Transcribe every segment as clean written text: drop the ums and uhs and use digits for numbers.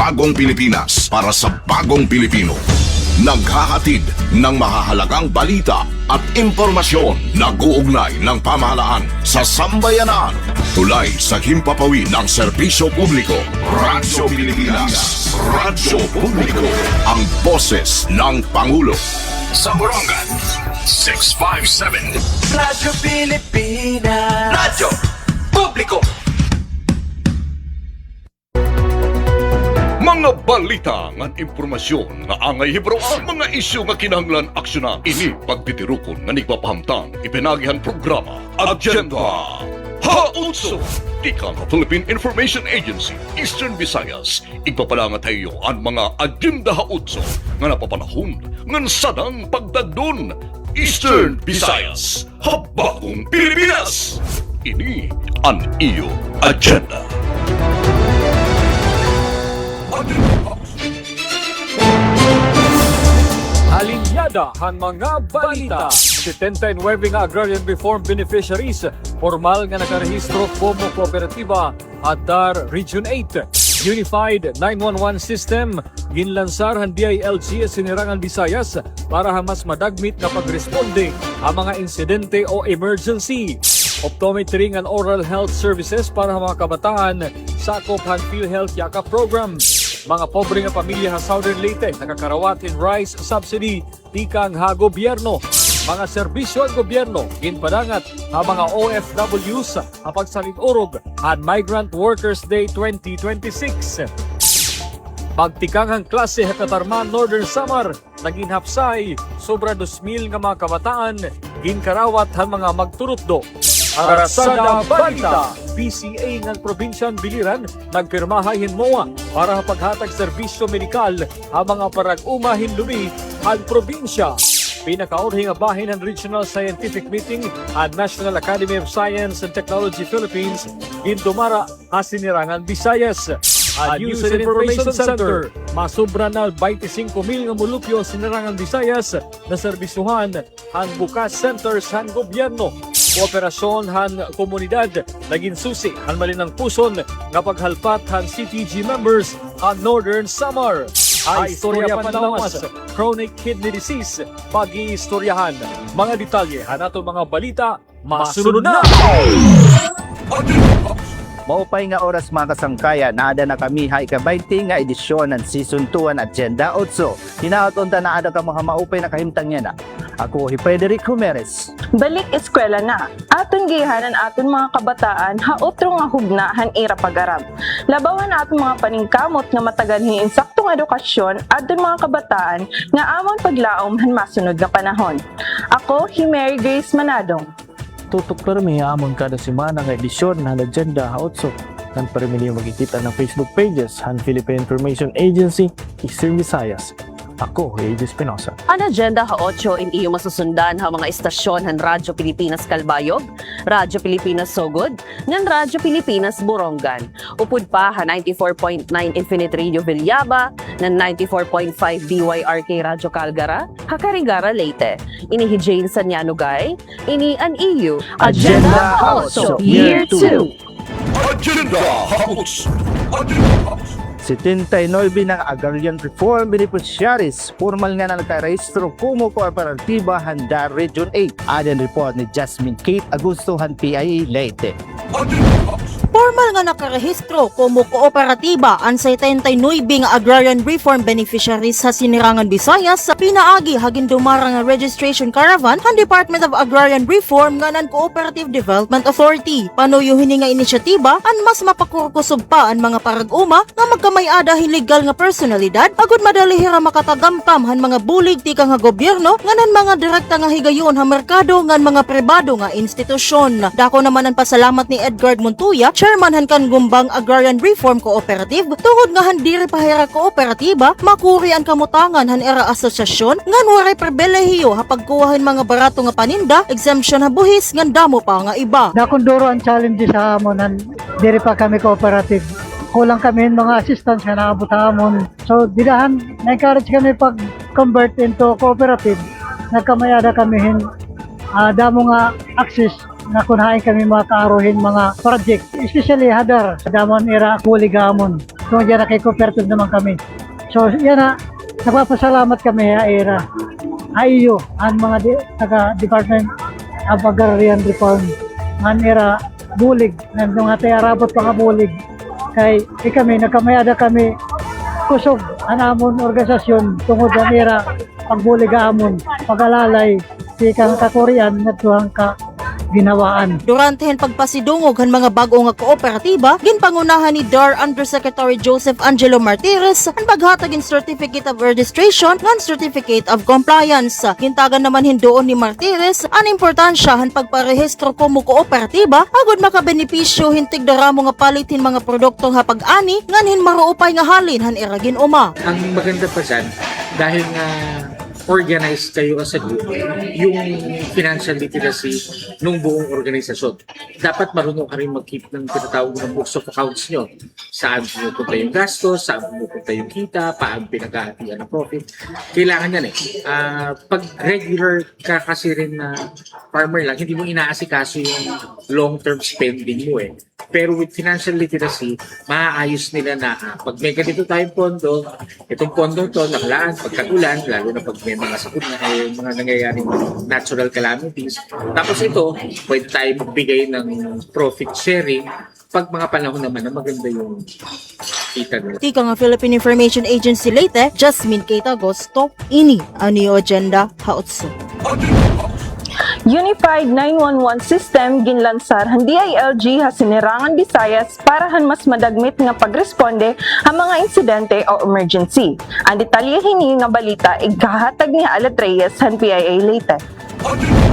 bagong Pilipinas para sa bagong Pilipino. Naghahatid ng mahahalagang balita at impormasyon na guugnay ng pamahalaan sa sambayanan. Tulay sa himpapawid ng serbisyo publiko. Radyo Pilipinas. Radyo Publiko. Ang boses ng Pangulo. Sa Borongan, 657. Radyo Pilipinas. Radyo Publiko. Mga balita ng impormasyon nga angay hibro ang mga isyu nga kinahanglan aksyonan. Ini pagtitirukon nga nagpapahamtang ipinagihan programa Agenda Hautso Tikang Philippine Information Agency Eastern Visayas. Igpapalangat tayo ang mga Agenda Hautso nga napapanahon ngan sadang pagdagdon. Eastern Visayas, Habagong Pilipinas. Ini ang iyo agenda. Alinyada ang mga balita. 79 nga agrarian reform beneficiaries formal nga nakarehistro como kooperatiba at DAR Region 8. Unified 911 System ginlansar han DILG Sinirangan Visayas para mas madagmit na pagresponde ang mga insidente o emergency. Optometry and oral health services para sa mga kabataan sakop han PhilHealth Yaka Program. Mga pobre nga pamilya sa Southern Leyte nakakarawat in rice subsidy tikang ha gobyerno. Mga serbisyo ang gobyerno ginpadangat ang mga OFWs sa pagsalit-urog at Migrant Workers Day 2026. Pagtikang ang klase Hekatarman Northern Samar naging hapsay sobra 2,000 nga mga kabataan ginkarawat han mga magturutdo. Arasada Balita, PCA ng Probinsyan Biliran nagpirmahay hinmoa para paghatag serbisyo medikal ang mga parag-uma hinlumi ang probinsya. Pinakaunhing bahin ng Regional Scientific Meeting at National Academy of Science and Technology Philippines gintumara sa Sinirangan Visayas. At News and Information Center, masubra na 25,000 nga mulupyo Sinirangan Visayas na serbisyuhan ang bukas centers han gobyerno. Kooperasyon han komunidad naging susi han malinang puson nga paghalpat han CTG members ang Northern Samar. Ay istorya panlawas, chronic kidney disease, pag-iistoryahan. Mga detalye han ato mga balita, masunod na! Maupay nga oras mga kasangkaya, naada na kami ha ika-20 nga edisyon ng Season 2 ng Agenda 8. Hinaot unta na ada ka mga maupay na kahimtang yan na. Ako si Frederick Humeres. Balik eskwela na. Aton gihanan aton mga kabataan hautro nga hugna han ira pag-arab. Labawan na aton mga paningkamot nga matagan hin insaktong edukasyon aton mga kabataan nga amon paglaom han masunod nga panahon. Ako si Mary Grace Manadong. Tutok permi amon kada semana nga edisyon ng Agenda Hautso. Kan permi niyo magkikita ng Facebook pages han Philippine Information Agency Eastern Visayas. Ako, Eddie Espinosa. Ang Agenda Ha-8 in iyo masusundan ha mga istasyon han Radyo Pilipinas Calbayog, Radyo Pilipinas Sogod, ngan Radyo Pilipinas Borongan. Upod pa ha 94.9 Infinite Radio Villaba, ng 94.5 DYRK Radyo Calgara, Hakarigara Leyte. Ini hi Jane Sanyanugay, ini an iyo Agenda Ha-8 Year 2. Agenda Hautso. Agenda Hautso. 79 ng agrarian reform beneficiaries formal nga na nagkarehistro como kooperatiba han DAR Region 8. Adan report ni Jasmine Kate Agusto han PIA Leyte. Formal nga nakarehistro como kooperatiba ang 79 nga agrarian reform beneficiaries sa Sinirangan Visayas sa pinaagi hagin dumara nga registration caravan han Department of Agrarian Reform nga nan Cooperative Development Authority. Panuyo hini nga inisyatiba an mas mapakurkusog pa ang mga parag-uma nga magkamayada legal nga personalidad agud madali hira makatagamtam han mga bulig tika nga gobyerno nga nan mga direkta nga higayon ha merkado ngan mga pribado nga institusyon. Dako naman ang pasalamat ni Edgar Montuya, chairman han Kangumbang Agrarian Reform Cooperative, tungod nga han diri pahira kooperatiba makuri ang kamutangan han era asosyasyon ngan waray pribilehiyo ha pagkuwahan mga barato nga paninda, exemption ha buhis ngan damo pa nga iba. Nakunduro ang challenge sa amon han diri pa kami cooperative. Kulang kami mga assistance nga naabot amon. So didahan na-encourage kami pag-convert into cooperative. Nagkamayada kami damo nga access na kunain kami mga kaaruhin mga project, especially hadar damon era kuligamon. kung yan na kay cooperative naman kami. So yan na, nagpapasalamat kami era IU ang mga taga-Department of Agrarian Reform ang era bulig ng mga tayarabot mga bulig kay kami nagkamayada kami kusog ang amon organisasyon tungod ang era pagbulig amon pag-alalay si kang kakurian na tuwang ka ginawaan. Durantehin pagpasidungog han mga bag-o nga kooperatiba, ginpangunahan ni DAR Undersecretary Joseph Angelo Martires ang paghatag in Certificate of Registration ngan Certificate of Compliance. Gintagan naman hindoon ni Martires ang importansya han pagparehistro komo kooperatiba agud makabenepisyo hintig daramo nga palitin mga produkto nga pag-ani nganhin maruupay nga halin han iragin uma. Ang maganda pa dyan, dahil nga organized kayo as a group, yung financial literacy ng buong organisasyon. Dapat marunong ka rin mag-keep ng tinatawag ng books of accounts nyo. Saan pumupunta yung gastos, saan pumupunta yung kita, paano pinag-ahatian ng profit. Kailangan yan eh. Pag regular ka kasi rin na farmer lang, hindi mo inaasikaso yung long-term spending mo eh. Pero with financial literacy, maaayos nila na pag may ganito tayong pondo, itong pondo to, nakalaan, pagkatulan, lalo na pag may mga sakuna ay mga nangyayaring natural calamities. Tapos ito, pwede tayo magbigay ng profit sharing pag mga panahon naman na maganda yung kita nila. Tika nga Philippine Information Agency Leyte, Jasmine Keita Agosto, ini ang Neo Agenda Haotso. Unified 911 System ginlansar han DILG ha Sinirangan Visayas para han mas madagmit nga pagresponde ang mga insidente o emergency. Ang detalye hini nga balita igahatag ni Alet Reyes han PIA Leyte.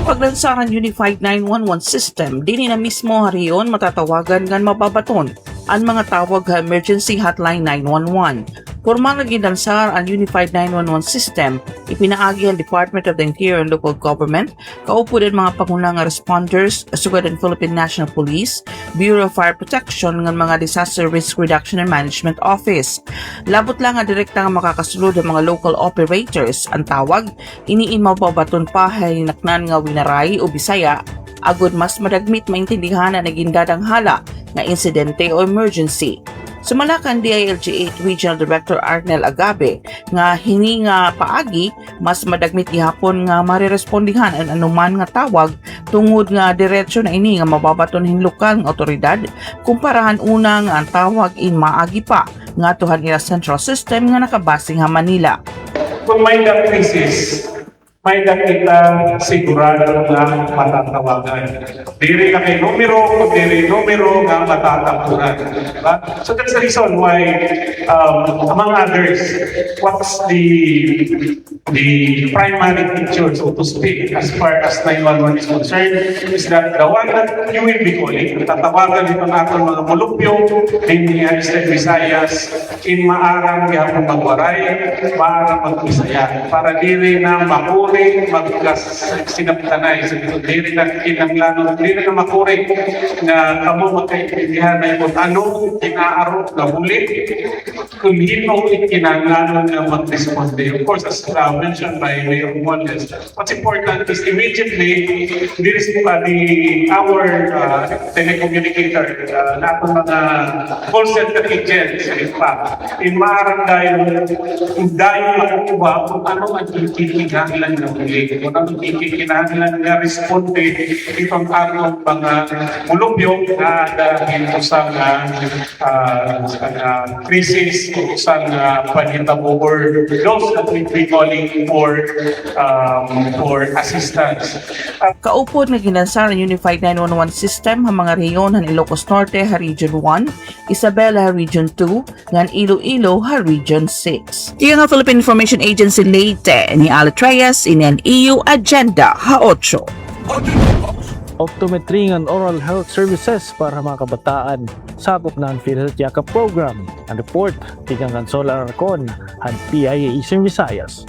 Paglansaran Unified 911 System, dini na mismo hariyon matatawagan ngan mababaton ang mga tawag ha Emergency Hotline 911. Formal na ginlansar ang Unified 911 System, ipinaagi ang Department of the Interior and Local Government, kaupo din mga pangunang responders, sugad ang Philippine National Police, Bureau of Fire Protection ng mga Disaster Risk Reduction and Management Office. Labot lang ang direkta nga makakasulod ang mga local operators. Ang tawag, iniin mababaton pa hinaknan nga winaray o Bisaya, agud mas madagmit maintindihan na nagindadang hala na insidente o emergency. Sumalakan DILG 8 Regional Director Arnel Agabe nga hini nga paagi mas madagmit gihapon nga marerespondihan ang anuman nga tawag tungod nga diretsyo na ini nga mababaton hin lokal nga otoridad kumparahan una nga ang tawag in maagi pa nga tuhan ila central system nga nakabasing ha Manila. Kung may crisis, may kita sigurado na matatawagan. Diri na kay numero, diri numero nga matatapuran. Diba? So that's the reason why, among others, what's the primary picture, so to speak, as far as 911 is concerned, is that the one that you will be calling, tatawagan ito natin mga mulupyo, in the Eastern Visayas, in maarang gihapon magwaray, maarang mag-Bisaya, para diri na makuri, magkas sinaptanay sa dito, diri na kinanglanon, diri na makuri, na kamo magkaintindihan na kung ano inaaro na huli, kung hino ikinanglanon na mag-responde. Of course, as mentioned by Mayor Montes, what's important is immediately there is our telecommunicator, na itong mga call center agents, in fact, in maarang dahil makukuha kung ano ang ikikinahanglan na huli, kung ano ang ikikinahanglan na responde itong atong mga mulubyo na dahil sa crisis o sa panitabo or those that we calling for assistance. Kaupod na ginansar ang Unified 911 System ang mga rehiyon ng Ilocos Norte ha Region 1, Isabela ha Region 2, ngan Iloilo ha Region 6. Iyan ang Philippine Information Agency Leyte ni Alet Reyes in an EU Agenda ha 8. Optometry and oral health services para mga kabataan sakop ng PhilHealth Yakap Program. Ang report, tigang Consola Arcon at PIA Eastern Visayas.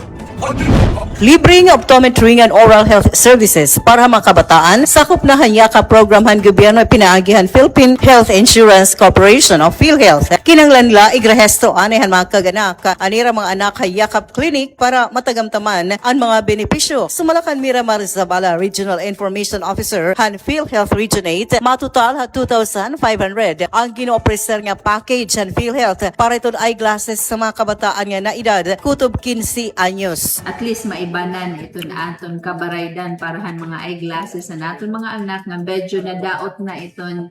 Libreng optometry and oral health services para mga kabataan sakop na hanyaka programhan gobyerno pinaagihan Philippine Health Insurance Corporation o PhilHealth. Kinanglanla igrahesto anihan mga kaganak anira mga anak hayakap clinic para matagamtaman ang mga benepisyo. Sumalakan Miramar Zabala Regional Information Officer han PhilHealth Region 8 matutal 2,500 ang ginoopreser nga package han PhilHealth para iton eyeglasses sa mga kabataan nga na edad kutob 15 anyos. At least maibanan ito na aton kabaraydan parahan mga eyeglasses na naton mga anak nga medyo nadaot na iton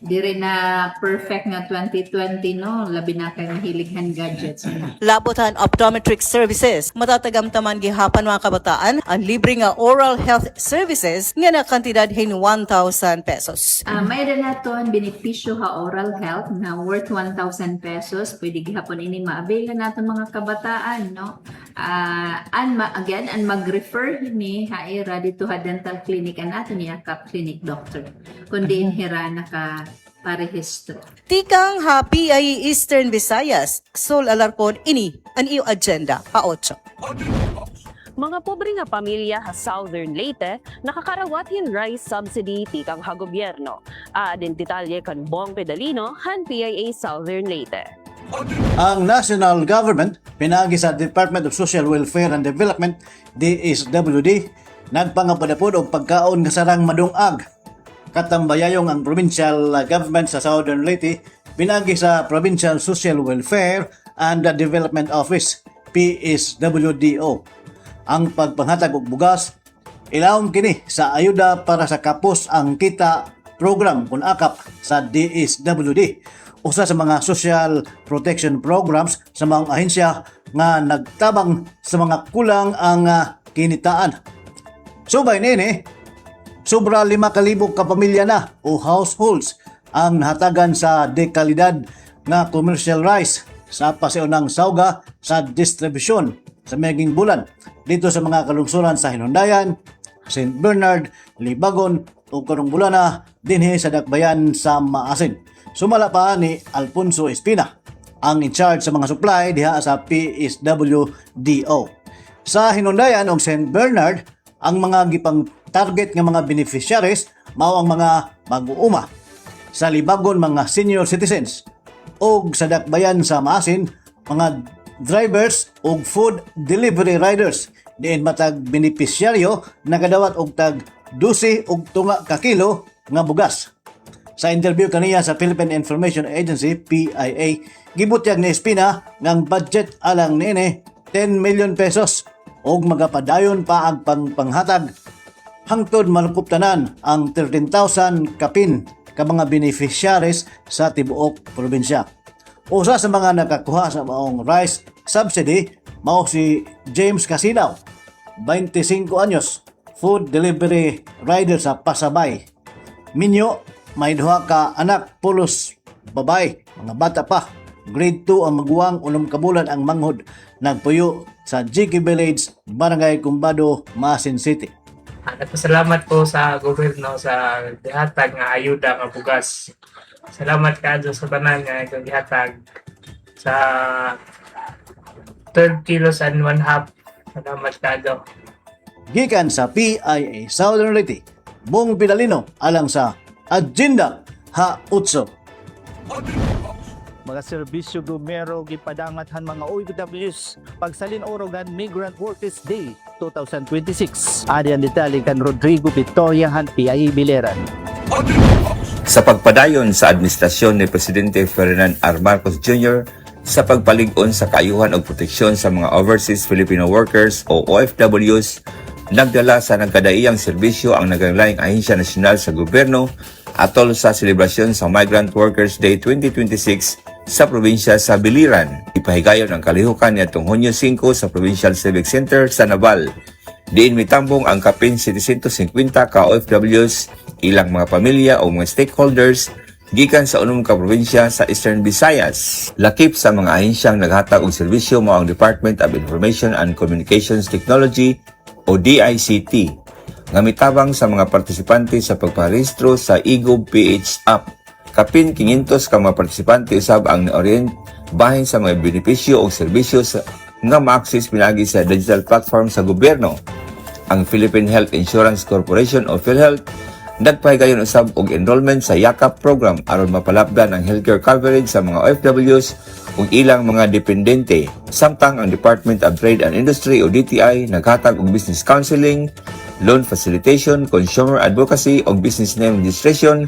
dire na perfect nga 2020 no labi na kay hilighan gadgets na. Labotan optometric services matatagamtaman gihapan mga kabataan ang libre nga oral health services nga na kantidad hin 1,000 pesos. May naton benepisyo ha oral health na worth 1,000 pesos pwede gihapon ini ma-avail na naton mga kabataan no. Again and mag-refer ni haira dito ha dental clinic an aton yakap clinic doctor kundi inhira na ka parehistro. Tikang happy ay Eastern Visayas. Sol Alarcon ini ang iyo agenda ha 8. Mga pobre nga pamilya sa Southern Leyte nakakarawat hin rice subsidy tikang ha gobyerno. Adin detalye kan Bong Pedalino han PIA Southern Leyte. Ang national government pinagi sa Department of Social Welfare and Development DSWD nagpangapadapod og pagkaon nga sarang madungag. Katambayayong ang provincial government sa Southern Leyte pinagi sa Provincial Social Welfare and Development Office PSWDO ang pagpanghatag og bugas. Ilawom kini sa ayuda para sa kapos ang kita program kun akap sa DSWD, usa sa mga social protection programs sa mga ahensya nga nagtabang sa mga kulang ang kinitaan. Subay nini, sobra 5,000 kapamilya na o households ang nahatagan sa dekalidad nga commercial rice sa pasiunang sauga sa distribusyon sa meging bulan dito sa mga kalungsuran sa Hinundayan, St. Bernard, Libagon o Karungbulana dinhi sa Dakbayan sa Maasin. Sumala pa ni Alfonso Espina, ang in charge sa mga supply diha sa PSWDO. Sa Hinundayan o St. Bernard, ang mga gipang target nga mga beneficiaries mao ang mga mag-uuma. Sa Libagon mga senior citizens og sa Dakbayan sa Maasin mga drivers og food delivery riders diin matag beneficiaryo nagadawat og tag 12 og tunga ka kilo nga bugas. Sa interview kaniya sa Philippine Information Agency PIA gibutyag ni Espina ngang budget alang nini 10 million pesos og magapadayon pa ang panghatag hangtod malukuptanan ang 13,000 kapin ka mga beneficiaries sa tibuok probinsya. Usa sa mga nakakuha sa maong rice subsidy mao si James Casinaw, 25 anyos, food delivery rider sa Pasabay. Minyo, may duha ka anak, pulos babay, mga bata pa. Grade 2 ang maguwang, 6 kabulan ang manghod. Nagpuyo sa GK Village, Barangay Cumbado, Maasin City. Nagpasalamat po sa gobyerno sa gihatag nga ayuda nga bugas. Salamat kaadto sa tanan nga gihatag sa 12 kilos and 1/2. Salamat kaadto. Gikan sa PIA Southern Leyte, Bong Pedalino alang sa Agenda ha 8. Mga serbisyo gumero gipadangathan mga OFWs pagsalin orogan Migrant Workers Day 2026. Adi ang detalye kan Rodrigo Victoria han PIA Bileran. Sa pagpadayon sa administrasyon ni Presidente Ferdinand R. Marcos Jr. sa pagpalig-on sa kaayuhan o proteksyon sa mga overseas Filipino workers o OFWs, nagdala sa nagkadaiyang serbisyo ang naganglaing ahensya nasyonal sa gobyerno atol sa selebrasyon sa Migrant Workers Day 2026 sa probinsya sa Biliran. Ipahigayon ang kalihukan niadtong Hunyo 5 sa Provincial Civic Center sa Naval. Diin mitambong ang kapin 750 ka OFWs, ilang mga pamilya o mga stakeholders gikan sa 6 ka probinsya sa Eastern Visayas. Lakip sa mga ahensyang naghatag og serbisyo mao ang Department of Information and Communications Technology o DICT nga mitabang sa mga partisipante sa pagparehistro sa eGov PH app. Kapin 500 ka mga partisipante usab ang na-orient bahin sa mga benepisyo o serbisyo nga ma-access pinagi sa digital platform sa gobyerno. Ang Philippine Health Insurance Corporation o PhilHealth nagpahigayon usab og enrollment sa YAKAP program aron mapalapdan ang healthcare coverage sa mga OFWs ug ilang mga dependente. Samtang ang Department of Trade and Industry o DTI naghatag og business counseling, loan facilitation, consumer advocacy ug business name registration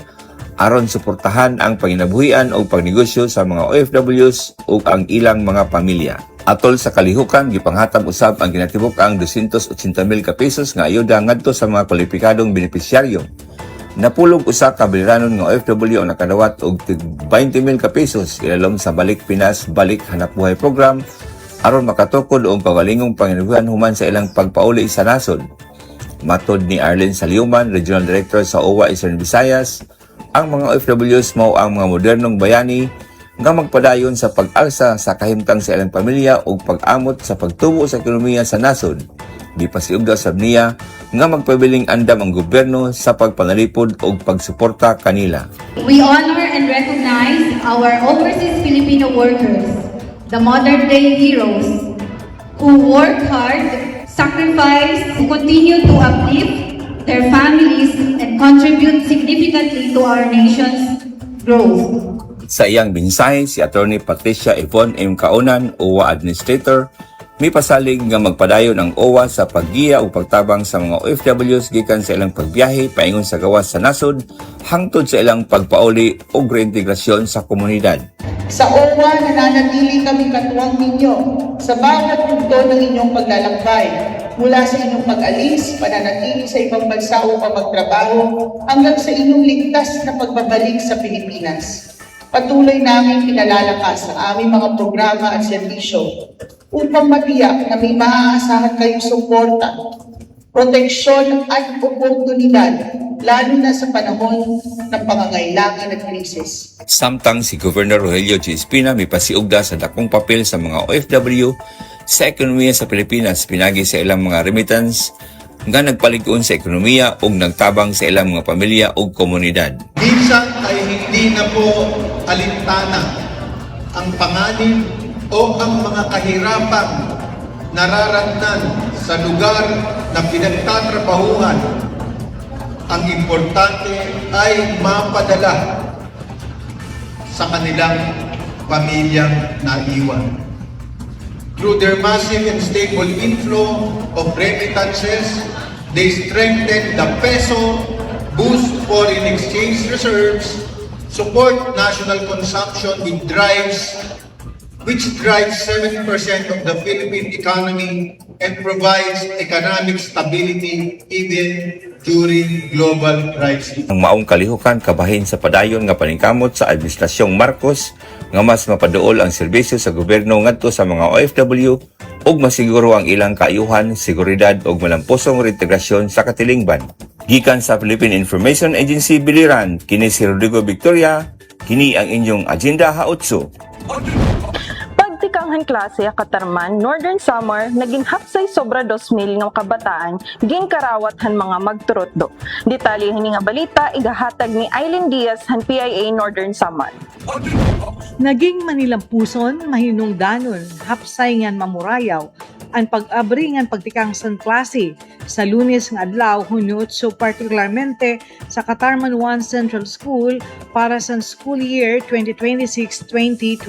aron suportahan ang panginabuhian o pagnegosyo sa mga OFWs ug ang ilang mga pamilya. Atol sa kalihukan, gipanghatag usab ang ginatibuk-ang 280,000 ka pesos nga ayuda ngadto sa mga kwalipikadong benepisyaryo. Napulog usa ka biliranon nga OFW ang nakadawat og 20,000 ka pesos ilalom sa Balik Pinas Balik Hanapbuhay program aron makatukod og kagalingong panginabuhian human sa ilang pagpauli sa nasod. Matod ni Arlen Saliuman, Regional Director sa OWA Eastern Visayas, ang mga OFWs mao ang mga modernong bayani nga magpadayon sa pag-alsa sa kahimtang sa ilang pamilya o pag-amot sa pagtubo sa ekonomiya sa nasod. Gipasiugda sab niya nga magpabiling andam ang gobyerno sa pagpanalipod o pagsuporta kanila. We honor and recognize our overseas Filipino workers, the modern-day heroes who work hard, sacrifice, continue to uplift their families and contribute significantly to our nation's growth. Sa iyang mensahe, si Attorney Patricia Yvonne M. Kaunan, OWA Administrator, may pasalig nga magpadayon ang OWA sa paggiya o pagtabang sa mga OFWs gikan sa ilang pagbiyahe paingon sa gawas sa nasod hangtod sa ilang pagpauli o reintegrasyon sa komunidad. Sa OWA, nananatili kami katuwang ninyo sa bawat punto ng inyong paglalakbay. Mula sa inyong pag-alis, pananatili sa ibang bansa o magtrabaho, hanggang sa inyong ligtas na pagbabalik sa Pilipinas. Patuloy namin pinalalakas ang aming mga programa at serbisyo upang matiyak na may maaasahan kayong suporta, proteksyon at oportunidad, lalo na sa panahon ng pangangailangan at krisis. Samtang si Governor Rogelio G. Espina may pasiugda sa dakong papel sa mga OFW sa ekonomiya sa Pilipinas pinagi sa ilang mga remittance nga nagpalig-on sa ekonomiya o nagtabang sa ilang mga pamilya o komunidad. Minsan ay hindi na po alintana ang panganib o ang mga kahirapang nararatnan sa lugar na pinagtatrabahuhan. Ang importante ay mapadala sa kanilang pamilyang naiwan. Through their massive and stable inflow of remittances, they strengthen the peso, boost foreign exchange reserves, support national consumption which drives 7% of the Philippine economy and provides economic stability even during global crisis. Ang maong kalihukan kabahin sa padayon nga paningkamot sa Administrasyong Marcos nga mas mapaduol ang serbisyo sa gobyerno ngadto sa mga OFW ug masiguro ang ilang kaayuhan, seguridad ug malampusong reintegrasyon sa katilingban. Gikan sa Philippine Information Agency Biliran, kini si Rodrigo Victoria, kini ang inyong Agenda Hautso. Pagtikanghan klase Katarman, Northern Samar, naging hapsay sobra 2,000 nga kabataan, ging karawat han mga magturutdo. Detalye hini nga balita, igahatag ni Aileen Diaz han PIA Northern Samar. Naging manilampuson, mahinungdanon, hapsay ngan mamurayaw, ang pag-abri ngan pagtikangsan klase sa Lunes nga adlaw hunyo so particularmente sa Katarman 1 Central School para sa school year 2026-2027.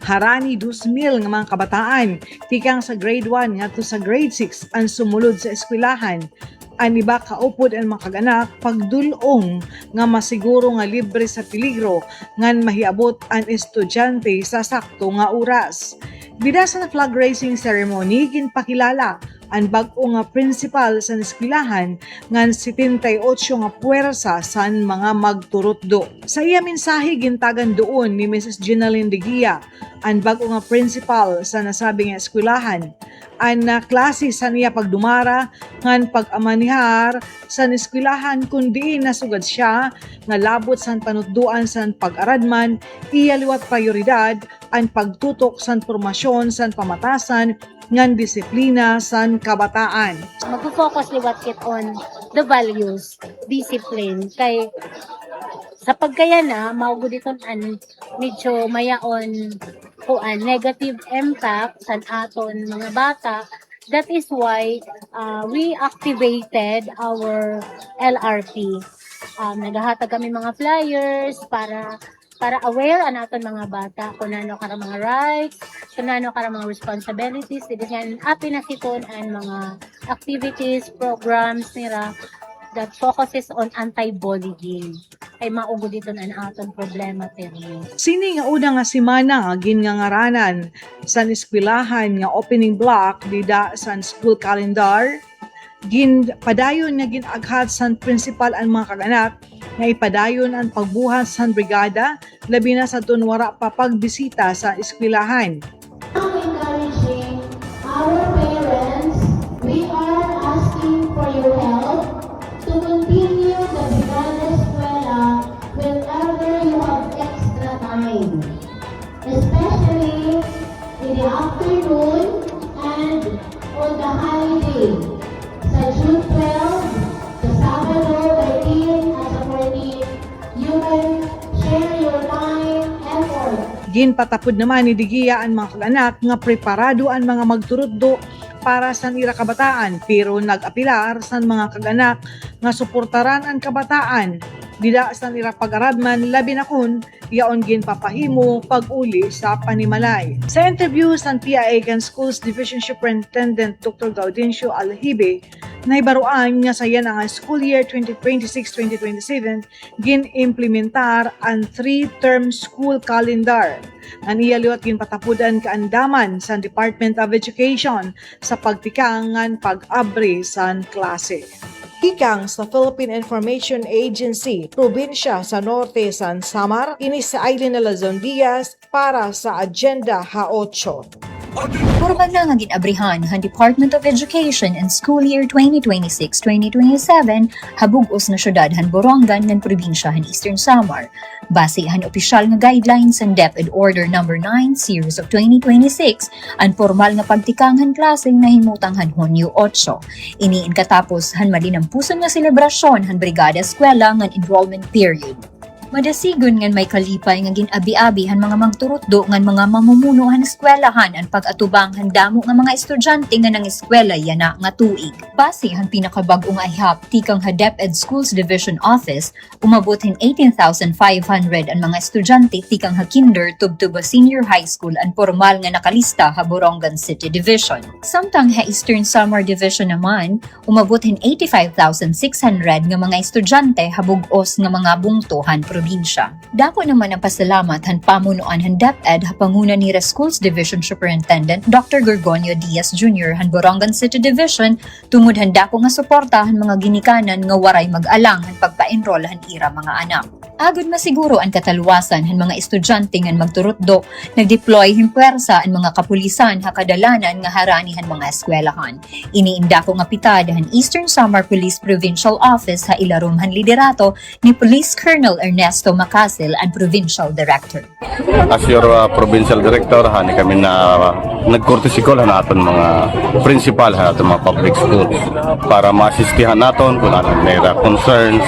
Harani 2,000 nga mga kabataan tikang sa grade 1 ngadto sa grade 6 ang sumulod sa eskwelahan. Ang iba kaupod ang mga kaganak pagdulong nga masiguro nga libre sa peligro ngan mahiabot ang estudyante sa sakto nga oras. Bida sa flag raising ceremony ginpakilala ang bag-o nga principal sa eskwelahan ngan 78 nga puwersa sa mga magturutdo. Sa iya mensahe gintagan doon ni Mrs. Ginaline de Guia, ang bag-o nga principal sa nasabing eskwelahan. Ang klase sa niya pagdumara ngan pag-amanihar sa eskwelahan kundi nasugad siya nga labot sa panutduan sa pag-aradman, iya liwat prioridad ang pagtutok sa formasyon sa pamatasan ngan disiplina sa kabataan. Mag-focus liwat kit on the values, discipline, kay sa pagkaya na, mauguditon medyo mayaon negative impact sa aton mga bata. That is why we activated our LRT. Naghahatag kami mga flyers para aware ang aton mga bata kung ano kara mga rights, kung ano kara mga responsibilities, diyan apinasiton ang mga activities, programs nila that focuses on anti-bullying. Ay maugo dito na aton problema pero. Sini nga una nga semana nga gingangaranan sa eskwelahan nga opening block dida sa school calendar, padayon nga ginaghat sa principal ang mga kaganak nga ipadayon ang pagbuhat sa brigada labi na sa tunwara pa pagbisita sa eskwelahan. Encouraging our parents, we are asking for your help to continue the Brigada Eskwela whenever you have extra time, especially in the afternoon and on the holiday. Sa June 12, sa Sabado 13 at sa 14, you can share your time, effort. Ginpatapod naman ni Digia ang mga kaganak nga preparado ang mga magturuddo para sa nira kabataan pero nag-apilar sa mga kaganak nga suportaran ang kabataan dida sa nira pag-aradman labi na kun yaon ginpapahimo pag-uli sa panimalay. Sa interview sa PIA Schools Division Superintendent Dr. Gaudencio Alhibe, naibaruan nga sa yan ang school year 2026-2027 gin-implementar ang 3-term school calendar. Naniyaliwat ginpatapudan kaandaman sa Department of Education sa pagtikangan pag-abre sa klase. Hikang sa Philippine Information Agency, probinsya sa Norte San Samar, kini sa Aileen Alazon Diaz para sa Agenda Ha-8. Formal na nga ginabrihan ang Department of Education in school year 2026-2027 habugos na syudad han Borongan ng probinsya han Eastern Samar. Base han opisyal nga guidelines and DepEd Order No. 9 Series of 2026, ang formal nga pagtikang han klase na himutang han Hunyo 8. Iniin katapos han malinampuson nga selebrasyon han Brigada Eskwela nga enrollment period. Madasigon ngan may kalipay nga ginabi-abi han mga magturutdo ngan mga mamumuno han eskwelahan ang pag-atubang handamo nga mga estudyante nga nang eskwela yana nga tuig. Base han pinakabag-o nga ihap tikang ha DepEd Schools Division Office, umabot hin 18,500 ang mga estudyante tikang ha kinder tubtub senior high school ang formal nga nakalista ha Borongan City Division. Samtang ha Eastern Samar Division naman, umabot hin 85,600 nga mga estudyante habugos nga mga bungtohan probinsya. Dako naman ang pasalamat han pamunuan han DepEd ha panguna ni Schools Division Superintendent Dr. Gorgonio Diaz Jr. han Borongan City Division tungod han dako nga suporta han mga ginikanan nga waray mag-alang han pagpa-enroll han ira mga anak. Agud masiguro ang kataluwasan han mga estudyante ngan magturutdo, nagdeploy hin puwersa ang mga kapulisan ha kadalanan nga harani han mga eskwelahan. Iniinda ko nga pitad han Eastern Samar Police Provincial Office ha ilarom han liderato ni Police Colonel Ernesto Macasil ang Provincial Director. As your Provincial Director, hani kami na nag-courtesy call na aton mga principal ha aton mga public schools para ma-assistihan naton kung ano nila concerns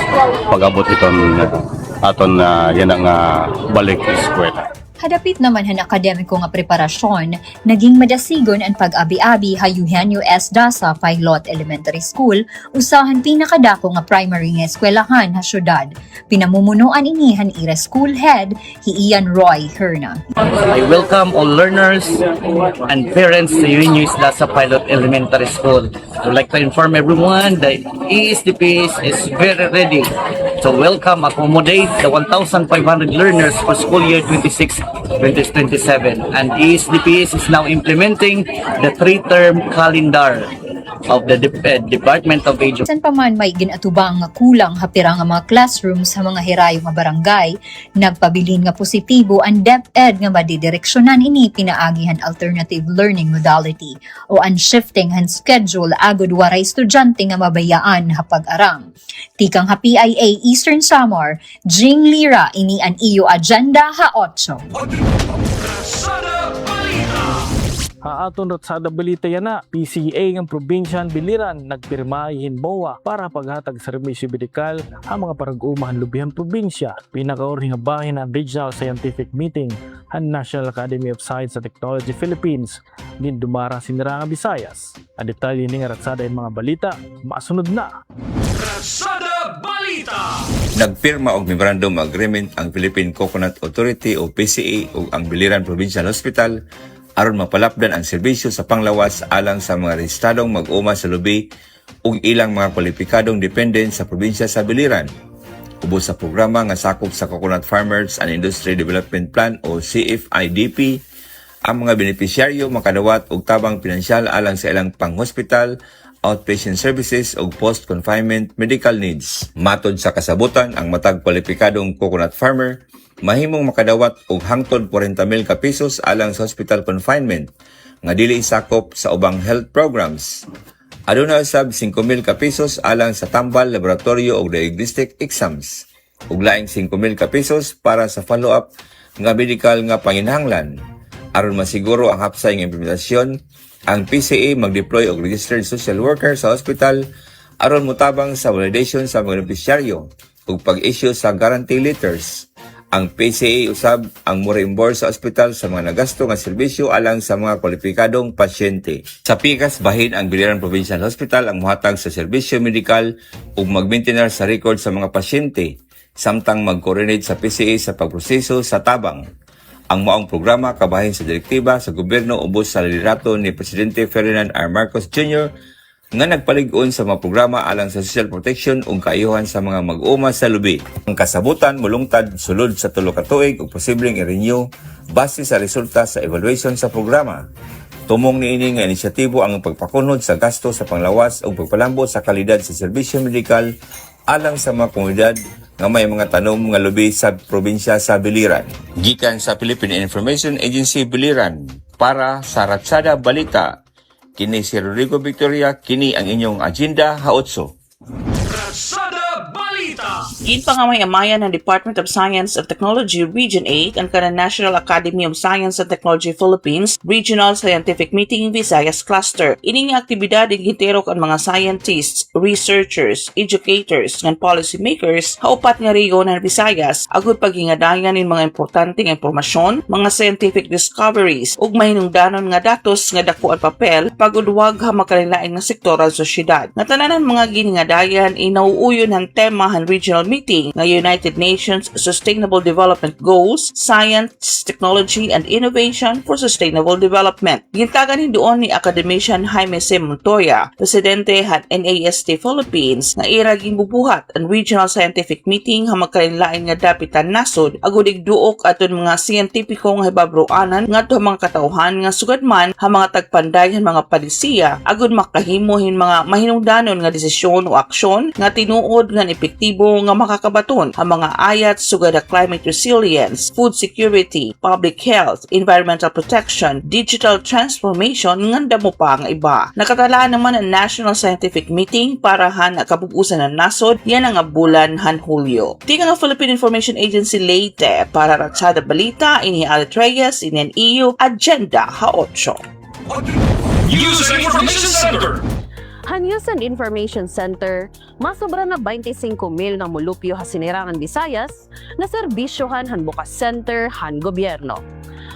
pag-abot iton aton yan ang balik eskwela. Hadapit naman han akademiko nga preparasyon, naging madasigon ang pag-abi-abi ha Eugenio S. Dasa Pilot Elementary School, usahan pinakadako nga primary nga eskwelahan ha syudad. Pinamumunuan ini han ira school head, Ian Roy Herna. I welcome all learners and parents to Eugenio S. Dasa Pilot Elementary School. I would like to inform everyone that ESDP is very ready to welcome, accommodate the 1,500 learners for school year 2026-2027, and ESDPS is now implementing the 3-term calendar of the Department of Education. San pa man may ginatubang nga kulang hapira nga mga classrooms sa mga hirayo nga barangay, nagpabilin nga positibo ang DepEd nga madidireksyonan ini pinaagihan alternative learning modality o ang shifting han schedule agud waray estudyante nga mabayaan ha pag-aram. Tikang ha PIA Eastern Samar, Jing Lira ini ang iyo Agenda Ha-8. Haaton Ratsada Balita yana, PCA ng probinsyan Biliran nagpirma hinbawa para paghatag serbisyo medikal ang mga parag-umahan lubihang probinsya. Pinakauri nga bahin ang Regional Scientific Meeting han National Academy of Science and Technology Philippines din dumara sinirangan Visayas. Ang detalye ni nga ratsada yung mga balita, masunod na. Ratsada Balita! Nagpirma og memorandum agreement ang Philippine Coconut Authority o PCA ug ang Biliran Provincial Hospital aron mapalapdan ang serbisyo sa panglawas alang sa mga rehistradong mag-uma sa lubi ug ilang mga kwalipikadong dependent sa probinsya sa Biliran. Ubos sa programa nga sakop sa Coconut Farmers and Industry Development Plan o CFIDP, ang mga benepisyaryo makadawat og tabang pinansyal alang sa ilang pang-hospital, outpatient services ug post-confinement medical needs. Matod sa kasabutan, ang matag kwalipikadong coconut farmer mahimong makadawat og hangtod 40,000 ka pesos alang sa hospital confinement nga dili sakop sa ubang health programs. Aduna usab 5,000 ka pesos alang sa tambal, laboratorio ug diagnostic exams ug laing 5,000 ka pesos para sa follow-up nga medical nga panginahanglan. Aron masiguro ang hapsay nga implementasyon, ang PCA mag-deploy og registered social worker sa hospital aron mutabang sa validation sa mga benepisyaryo ug pag-issue sa guarantee letters. Ang PCA usab ang mo-reimburse sa ospital sa mga nagasto nga serbisyo alang sa mga kwalipikadong pasyente. Sa pikas bahin ang Biliran Provincial Hospital ang muhatag sa serbisyo medikal ug mag-maintain sa record sa mga pasyente samtang mag-coordinate sa PCA sa pagproseso sa tabang. Ang maong programa kabahin sa direktiba sa gobyerno ubos sa liderato ni Presidente Ferdinand R. Marcos Jr. nga nagpalig-on sa mga programa alang sa social protection ug kaayuhan sa mga mag-uma sa lubi. Ang kasabutan mulungtad sulod sa 3 ka tuig ug posibleng i-renew base sa resulta sa evaluation sa programa. Tumong niini nga inisyatibo ang pagpakunod sa gasto sa panglawas ug pagpalambo sa kalidad sa serbisyo medikal alang sa mga komunidad nga may mga tanom nga lubi sa probinsya sa Biliran. Gikan sa Philippine Information Agency Biliran, para sa Ratsada Balita, kini si Rodrigo Victoria, kini ang inyong agenda haotso. Ratsada Balita! Ginpangamay-amayan ng Department of Science and Technology Region 8 ang kanang National Academy of Science and Technology Philippines Regional Scientific Meeting Visayas Cluster. Ining aktibidad giterok ang mga scientists, researchers, educators, and policymakers haupat nga rehiyon ng Visayas agud pagingadayan nin mga importanteng impormasyon, mga scientific discoveries ug mahinungdanon nga datos nga dako ang papel pagudwag ha makalilain nga sektoral sa syudad. Nga tanan mga giningadayan inauuyon ng tema han regional meeting nga United Nations Sustainable Development Goals, Science, Technology, and Innovation for Sustainable Development. Gintagan doon ni Academician Jaime C. Montoya, Presidente han NAST Philippines, nga iraging bubuhat ang regional scientific meeting ha magkalinlain nga dapitan nasod agud igduok aton mga siyentipiko nga hibabroanan ngadto mga katawhan nga sugadman ha mga tagpanday han mga palisiya agud makahimo hin mga mahinungdanon nga desisyon o aksyon nga tinuod nga epektibo nga makakabaton ang mga ayat sugad climate resilience, food security, public health, environmental protection, digital transformation nganda mo pa nga iba. Nakatalaan naman ang National Scientific Meeting para han kabubusan ng nasod yan ang bulan han Hulyo. Tika nga Philippine Information Agency Leyte para Ratsada Balita, ini Alit Reyes, ini ang EU Agenda Ha-8. News and Information Center! News and Information Center, masobra na 25,000 nga mulupyo ha sinirangan Visayas na serbisyohan han bukas center han gobyerno.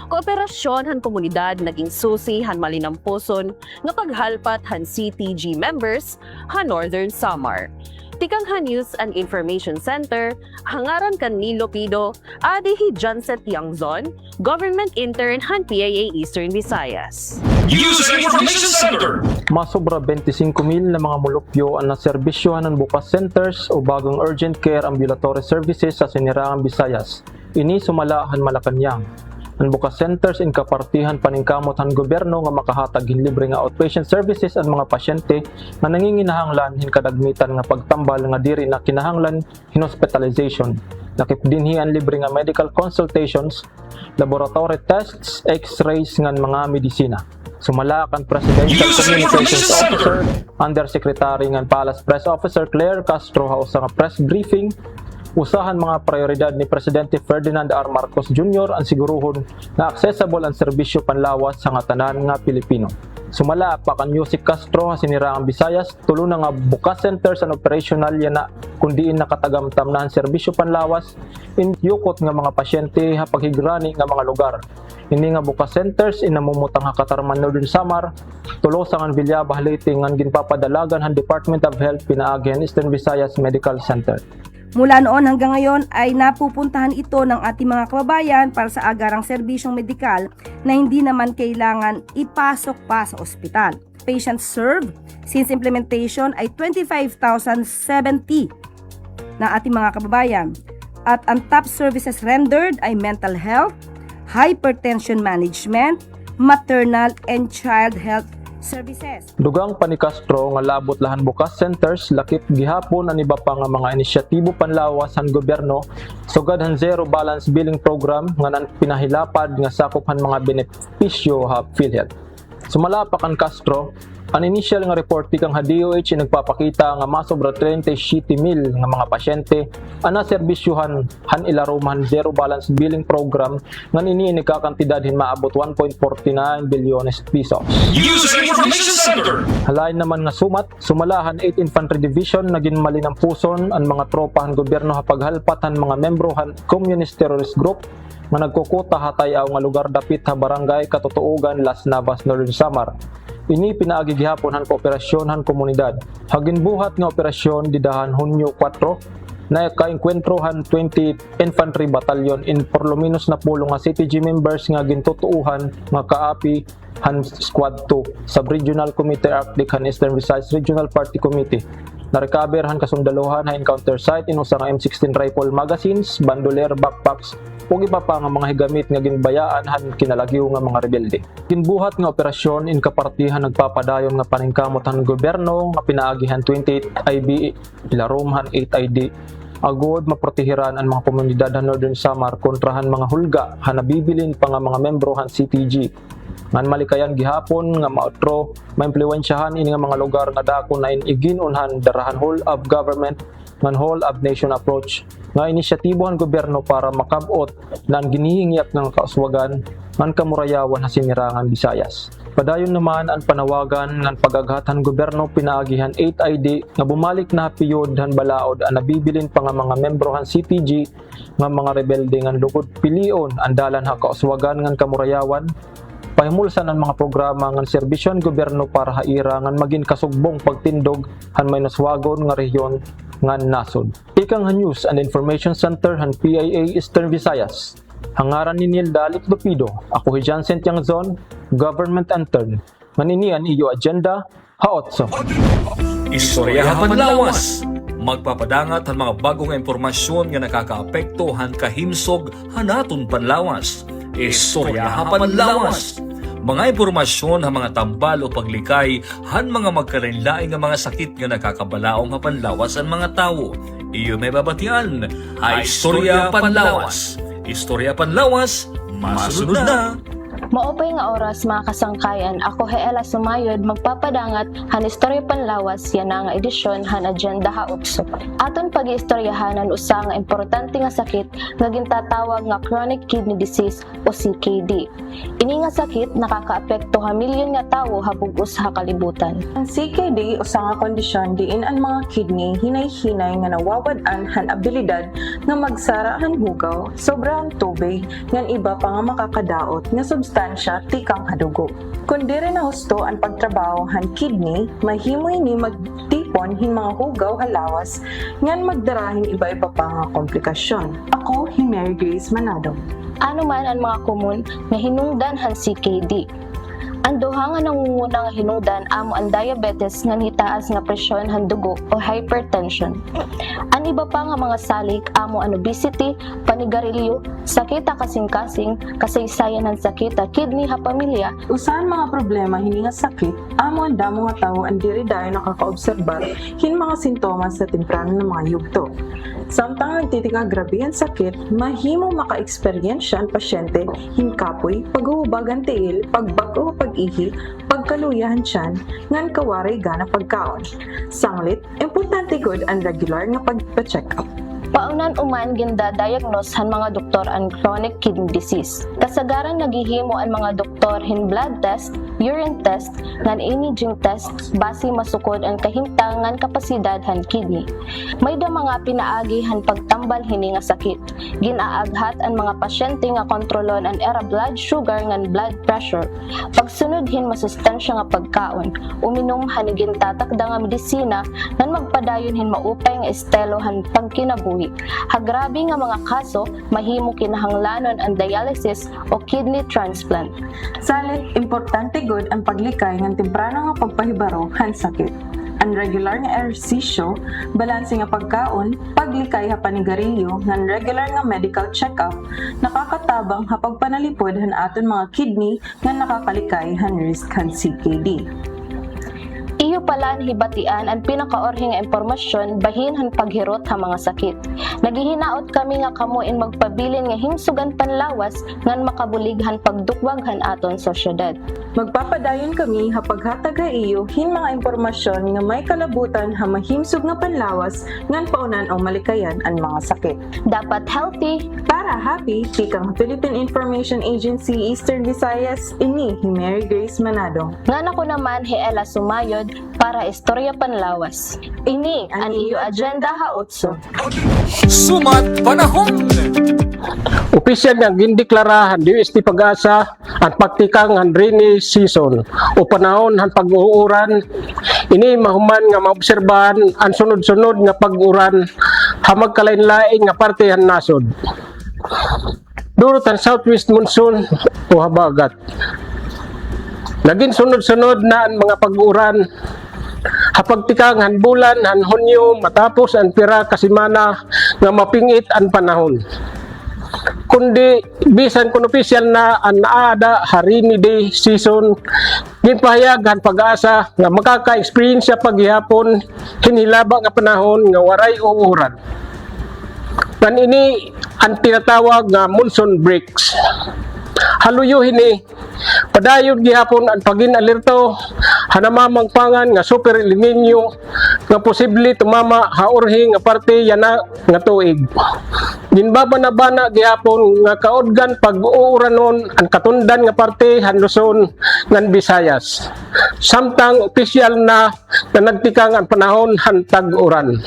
Kooperasyon han komunidad naging susi han malinampuson nga paghalpat han CTG members han Northern Samar. Tikang News and Information Center, hangaran kan ni Lopido, adi hi Janset Yangzon, Government Intern han PAA Eastern Visayas. News and Information Center! Masobra 25,000 na mga mulupyo ang naserbisyohan ng bukas centers o bagong urgent care ambulatory services sa sinirangan Visayas. Ini sumalahan Malacanang. Ang bukas centers in kapartihan paningkamot han gobyerno nga makahatag hin libre nga outpatient services ang mga pasyente nga nanginginahanglan hin kadagmitan nga pagtambal nga diri na kinahanglan hin hospitalization. Nakip dinhi ang libre nga medical consultations, laboratory tests, x-rays ngan mga medisina. Sumala kan Presidential Communications Officer, Undersecretary ngan Palace Press Officer Claire Castro hausa nga press briefing. Usahan mga prioridad ni Presidente Ferdinand R. Marcos Jr. ang siguruhon na accessible ang serbisyo panlawas sa nga tanan nga Pilipino. Sumala pa kan Yusik Castro sinirang Visayas tulo na nga bukas centers and operational yan na kundiin nakatagamtam na ang serbisyo panlawas in yukot nga mga pasyente ha paghigrani nga mga lugar. Ini nga bukas centers inamumutang ha Katarman Northern Samar tulo sa ngan Villaba Leyte nga ginpapadalagan han Department of Health pinaagi Eastern Visayas Medical Center. Mula noon hanggang ngayon ay napupuntahan ito ng ating mga kababayan para sa agarang serbisyong medikal na hindi naman kailangan ipasok pa sa ospital. Patients served since implementation ay 25,070 na ating mga kababayan. At ang top services rendered ay mental health, hypertension management, maternal and child health services. Dugang pa ni Castro nga labot lahan bukas centers lakip gihapon ang iba pa nga mga inisyatibo panlawas han gobyerno sugad han zero balance billing program nga nan pinahilapad nga sakop han mga benepisyo ha PhilHealth. Sumala pa kan Castro, ang initial nga report kang DOH nagpapakita nga masobra 37,000 nga mga pasyente ana serbisyohan han ilaruman zero balance billing program nga nini nagkakantidad hin maabot 1.49 bilyones pisos. User Information Center. Halain naman nga sumalahan 8 Infantry Division na ginmali ng puson ang mga tropahan gobyerno ha paghalpat han mga membro han Communist Terrorist Group nga nagkukuta hatayaw nga lugar dapit ha barangay Katutuugan, Las Navas, Northern Samar. Ini pinaagi gihapon han kooperasyon han komunidad. Haginbuhat nga operasyon didahan Hunyo 4 na kaengkwentro han 20 Infantry Battalion in Porlominos na pulong nga CTG members nga gintutuuhan nga kaapi han Squad 2 Sub-Regional Committee Arctic han Eastern Visayas Regional Party Committee. Na-recover han kasundaluhan ha encounter site in usa nga M16 rifle magazines, bandolier, backpacks ug iba pa nga mga higamit nga ginbayaan han kinalagyo nga mga rebelde. Ginbuhat nga operasyon in kapartihan nagpapadayon nga paningkamot han gobyerno nga pinaagihan 28 IB ilarom han 8 ID agod maprotehiran ang mga komunidad han Northern Samar kontrahan mga hulga han nabibilin pa nga mga membro han CTG. Ngan malikayan gihapon nga mautro maimpluwensyahan ini nga mga lugar nga dako na iginunhan darahan whole of government ngan whole of nation approach nga inisyatibohan gobyerno para makabot na ang ginihingyap ng kauswagan ngan kamurayawan ha sinirangan Visayas. Padayon naman ang panawagan ngan pagaghatan gobyerno pinaagihan 8 ID nga bumalik na piyod han balaod ang nabibilin pa nga mga membro han CTG nga mga rebelde ngan lugod pilion ang dalan ha kauswagan ngan kamurayawan. Pahimulsan ang mga programa ng serbisyon gobyerno para haira ngan maging kasugbong pagtindog han may naswagon nga rehiyon ngan nasod. Ikang han News and Information Center han PIA Eastern Visayas. Hangaran ni Nilda Litlupido, ako hi Jansen Tiangzon, Government Intern. Maninian iyo agenda, haotso. Istoryahan Panlawas. Magpapadangat ang mga bagong impormasyon nga nakakaapekto han kahimsog hanaton Panlawas. Istoryahan Panlawas. Mga impormasyon ha mga tambal o paglikay han mga magkarinlaing nga mga sakit nga nakakabalaong ha panlawas ang mga tao. Iyo may babatian. Ay Istorya Panlawas. Istorya Panlawas, masunod na. Maupay nga oras mga kasangkayan, ako Ella Sumayod magpapadangat han Istorya Panlawas yan nga edisyon han agenda haotso. Aton pag-istoryahanan usa nga importante nga sakit nga gintatawag nga chronic kidney disease o CKD. Ini nga sakit nakakaapekto ha milyon nga tawo habug sa kalibutan. Ang CKD usa nga kondisyon diin ang mga kidney hinay-hinay nga nawawad-an han abilidad nga magsara han hugaw, sobrang tubig, ngan iba pa nga makakadaot nga substansya tikang hadugo. Kung diri na husto ang pagtrabaho han kidney, mahimoy ni magtipon hin mga hugaw halawas ngan magdarahin iba-iba pa nga komplikasyon. Ako hi Mary Grace Manado. Ano man ang mga komun nga hinungdan han CKD? Ang duha nga nangunguna nga hinungdan amo ang diabetes nga hitaas nga presyon han dugo o hypertension. Ang iba pa nga mga salik amo ang obesity, panigarilyo, sakita kasing-kasing, kasaysayan han sakita kidney ha pamilya. Usahan mga problema hini nga sakit amo ang damo nga tawo ang diri dayon nakakaobserbar hin mga sintomas sa temprano ng mga yugto. Samtang nagtitika grabe ang sakit, mahimo maka-eksperyensya ang pasyente hinkapoy, paghuhubagan tiil, pagbago pag-ihi, pagkaluyahan tiyan, ngan kawaray gana pagkaon. Sanglit, importante gud ang regular nga pagpa-check up. Paunan uman ginda-diagnose han mga doktor ang chronic kidney disease. Kasagaran naghihimo ang mga doktor hin blood test, urine test, ngan imaging test base masukod ang kahimtangan kapasidad han kidney. May da mga pinaagi han pagtambal hini nga sakit. Ginaaghat ang mga pasyente nga kontrolon ang era blood sugar ngan blood pressure. Pagsunod hin masustansya nga pagkaon, uminom han gintatakda nga medisina ngan magpadayon hin maupay nga estelo han pagkinabuhi. Hagrabi nga mga kaso, mahimo kinahanglanon ang dialysis o kidney transplant. Salit, importante gud ang paglikay ng temprano nga pagpahibaro han sakit. Ang regular nga ehersisyo, balanse nga pagkaon, paglikay ha panigarilyo, ng regular nga medical check-up, nakakatabang ha pagpanalipod han aton mga kidney nga nakakalikay han risk han CKD. Iyo pala hibatian ang pinakaorhi nga impormasyon bahin han paghirot ha mga sakit. Naghihinaot kami nga kamuin magpabilin nga himsugan panlawas ngan makabulighan pagdukwaghan aton sosyedad. Magpapadayon kami ha paghatag ha iyo hin mga impormasyon nga may kalabutan ha mahimsug nga panlawas ngan paunan o malikayan ang mga sakit. Dapat healthy para happy, tikang Philippine Information Agency Eastern Visayas, ini hi Mary Grace Manado. Nga nako naman hi Ella Sumayod para Istorya Panlawas. Ini ang iyo agenda ha utso. Sumat panahon! Opisyal nga gindeklarahan DOST Pag-asa ang pagtikang han rainy season o panahon han pag-uuran. Ini mahuman nga maobserbahan ang sunod-sunod nga pag-uran ha magkalain-lain nga parte han nasod. Durot ang southwest monsoon o habagat. Naging sunod-sunod na ang mga pag-uran. Hapagtikang han bulan, han Hunyo, matapos ang pira kasimana nga mapingit ang panahon. Kundi bisan kun opisyal na ang naada rainy day season, ginpahayag han Pag-asa nga makaka-experience siya paghihapon hinilaba nga panahon nga waray uuran. Kan ini ang tinatawag nga monsoon breaks. Haluyo hini padayog gihapon ang pagin-alerto hanamamang pangan nga super El Nino nga posible tumama haorhi nga parte yana nga tuig. Ginbabana-bana gihapon nga kaudgan pag-uuranon ang katundan nga parte han Luzon ngan Visayas. Samtang opisyal na nagtikang ang panahon han tag-uran.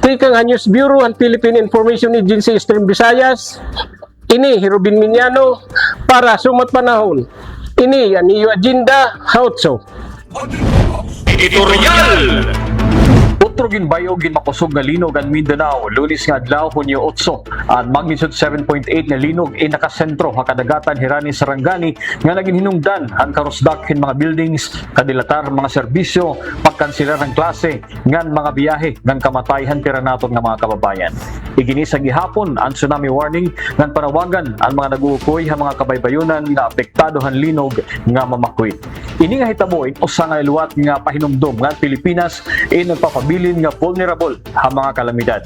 Tikang han News Bureau han Philippine Information Agency Eastern Visayas. Ini Hirubin Minyano para sumat panahon. Ini ang iyo agenda hautso. Editorial! Utro ginbayo ginmakusog nga linog ang Mindanao, Lunes nga adlaw Hunyo 8. Ang magnitude 7.8 nga linog ay nakasentro ha kadagatan hirani Sarangani nga naging hinungdan ang karusdak hin mga buildings, kadilatar mga serbisyo, pagkansilar ng klase, ngan mga biyahe ngan kamatayhan tira naton nga mga kababayan. Igini sa gihapon ang tsunami warning ngan panawagan ang mga naguukoy ha mga kabaybayunan nga apektado han linog nga mamakoy. Ini nga hitabo usa nga iluwat nga pahinumdom nga Pilipinas ay nagpapabilin nga vulnerable ha mga kalamidad.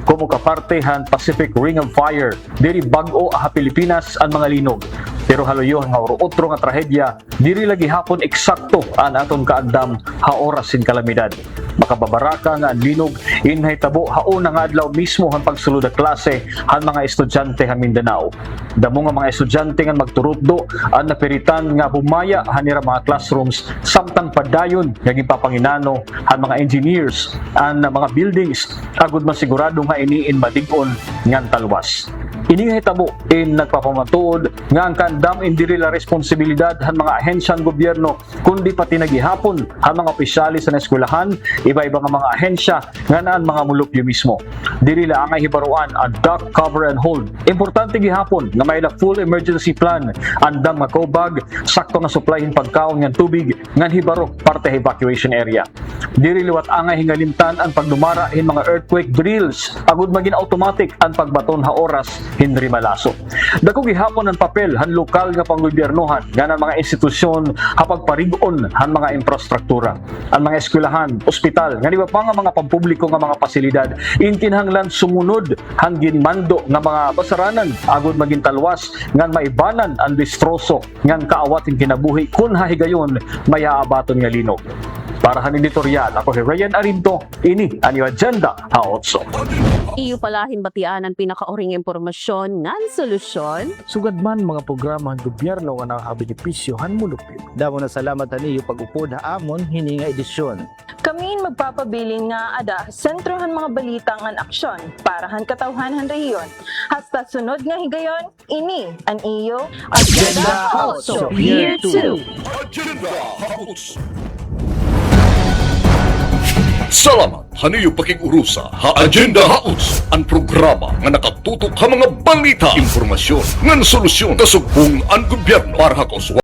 Kumo kaparte han Pacific Ring of Fire, diri bag-o ha Pilipinas ang mga linog. Pero haluyo nga otro nga trahedya, diri lagi hapon eksakto ang aton kaagdam ha oras sin kalamidad. Makababaraka nga ang linog inhay tabo hauna nga adlaw mismo han pagsulod a klase han mga estudyante ha Mindanao. Damo nga mga estudyante nga magturutdo ang napiritan nga bumaya hanira mga classrooms samtang padayon nga gipapanginano han mga engineers ang mga buildings agud masigurado nga iniin madig-on ngan talwas. Ini nga hitabo nagpapamatuod nga ang kandam indiri la responsibilidad han mga ahensya ng gobyerno kundi pati nagihapon han mga opisyalis sa eskwelahan, iba-iba nga mga ahensya nga naan mga mulupyo mismo. Diri la angay hibaruan ang duck cover and hold. Importante gihapon nga may full emergency plan andam nga kobag, sakto nga supplyhin pagkaon ngan tubig ngan hibaro parte evacuation area. Diri liwat angay hingalimtan ang pagdumara hin mga earthquake drills agud magin automatic ang pagbaton ha oras Henry Malaso. Dako gihapon ang papel han lokal nga panggobyernohan nga ng mga institusyon hapag parigon han mga infrastruktura. Ang mga eskwelahan, ospital, nga di ba pa nga mga pampubliko nga mga pasilidad inkinhanglan sumunod han ginmando nga mga basaranan agud maging talwas ngan maibanan ang distroso ngan kaawat in kinabuhi kun hahigayon may aabaton nga linog. Para han editorial, ako si Ryan Arinto, ini ang iyong agenda haotso. Iyo palahin batian ang pinakauring impormasyon ngan solusyon. Sugad man mga programa ng gobyerno nga nakabenepisyo han mulupit. Damo na salamat ani yung pag-upod ha amon hini nga edisyon. Kami magpapabilin nga ada sentrohan mga balita ngan aksyon para han katawhan han rehiyon. Hasta sunod nga higayon, ini ang iyo Agenda Haotso Year 2. Salamat haniyo pakigurusa ha Agenda Haots, ang programa nga nakatutok ha mga balita, impormasyon, ngan solusyon kasubong ang gobyerno para hakos